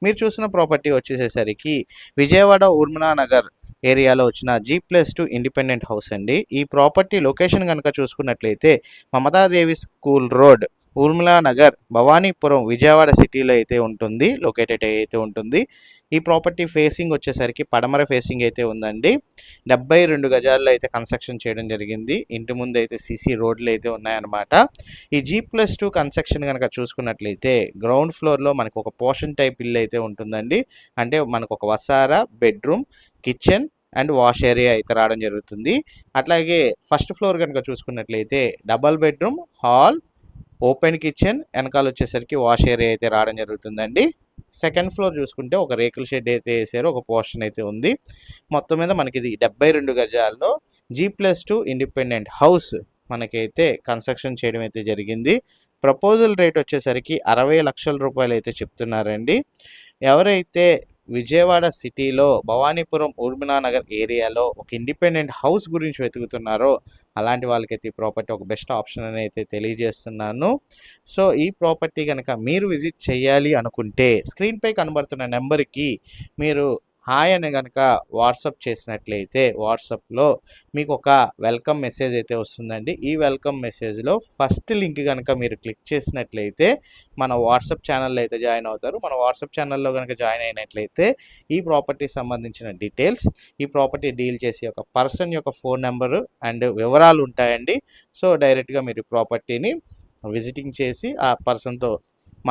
మీరు చూసిన ప్రాపర్టీ వచ్చేసేసరికి విజయవాడ ఊర్మిళా నగర్ ఏరియాలో వచ్చిన G+2 ఇండిపెండెంట్ హౌస్ అండి. ఈ ప్రాపర్టీ లొకేషన్ కనుక చూసుకున్నట్లయితే మమతాదేవి స్కూల్ రోడ్, ఊర్మిళా నగర్, భవానీపురం, విజయవాడ సిటీలో అయితే ఉంటుంది, లొకేటెడ్ అయితే ఉంటుంది. ఈ ప్రాపర్టీ ఫేసింగ్ వచ్చేసరికి పడమర ఫేసింగ్ అయితే ఉందండి. 72 గజాల్లో అయితే కన్స్ట్రక్షన్ చేయడం జరిగింది. ఇంటి ముందు అయితే సీసీ రోడ్లు అయితే ఉన్నాయన్నమాట. ఈ G+2 కన్స్ట్రక్షన్ కనుక చూసుకున్నట్లయితే గ్రౌండ్ ఫ్లోర్లో మనకు ఒక పోర్షన్ టైప్ ఇల్లు అయితే ఉంటుందండి. అంటే మనకు ఒక వసారా, bedroom, kitchen and wash area అయితే రావడం జరుగుతుంది. అట్లాగే ఫస్ట్ ఫ్లోర్ కనుక చూసుకున్నట్లయితే double bedroom, hall, open kitchen, వెనకాల వచ్చేసరికి వాష్ ఏరియా అయితే రావడం జరుగుతుందండి. సెకండ్ ఫ్లోర్ చూసుకుంటే ఒక రేకుల షెడ్ అయితే వేసారు, ఒక పోర్షన్ అయితే ఉంది. మొత్తం మీద మనకి ఇది 72 గజాల్లో G+2 ఇండిపెండెంట్ హౌస్ మనకైతే కన్స్ట్రక్షన్ చేయడం అయితే జరిగింది. ప్రపోజల్ రేట్ వచ్చేసరికి 60 లక్షల రూపాయలు అయితే చెప్తున్నారండి. ఎవరైతే విజయవాడ సిటీలో భవానీపురం, ఊర్మిళా నగర్ ఏరియాలో ఒక ఇండిపెండెంట్ హౌస్ గురించి వెతుకుతున్నారో అలాంటి వాళ్ళకైతే ఈ ప్రాపర్టీ ఒక బెస్ట్ ఆప్షన్ అని అయితే తెలియజేస్తున్నాను. సో ఈ ప్రాపర్టీ కనుక మీరు విజిట్ చేయాలి అనుకుంటే స్క్రీన్పై కనబడుతున్న నెంబర్కి మీరు హాయ్ అని కనుక వాట్సాప్ చేసినట్లయితే వాట్సాప్లో మీకు ఒక వెల్కమ్ మెసేజ్ అయితే వస్తుందండి. ఈ వెల్కమ్ మెసేజ్లో ఫస్ట్ లింక్ కనుక మీరు క్లిక్ చేసినట్లయితే మన వాట్సాప్ ఛానల్లో అయితే జాయిన్ అవుతారు. మన వాట్సాప్ ఛానల్లో కనుక జాయిన్ అయినట్లయితే ఈ ప్రాపర్టీకి సంబంధించిన డీటెయిల్స్, ఈ ప్రాపర్టీ డీల్ చేసే ఒక పర్సన్ యొక్క ఫోన్ నెంబరు అండ్ వివరాలు ఉంటాయండి. సో డైరెక్ట్గా మీరు ప్రాపర్టీని విజిటింగ్ చేసి ఆ పర్సన్తో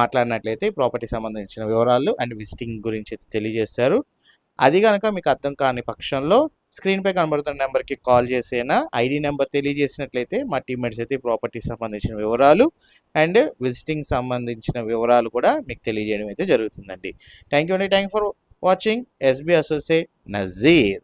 మాట్లాడినట్లయితే ఈ ప్రాపర్టీకి సంబంధించిన వివరాలు అండ్ విజిటింగ్ గురించి అయితే తెలియజేస్తారు. అది కనుక మీకు అర్థం కాని పక్షంలో స్క్రీన్పై కనబడుతున్న నెంబర్కి కాల్ చేసేనా ఐడి నెంబర్ తెలియజేసినట్లయితే మా టీమ్మేట్స్ అయితే ప్రాపర్టీకి సంబంధించిన వివరాలు అండ్ విజిటింగ్ సంబంధించిన వివరాలు కూడా మీకు తెలియజేయడం అయితే జరుగుతుందండి. థ్యాంక్ యూ అండి. Thank for watching. SB associate Nazir.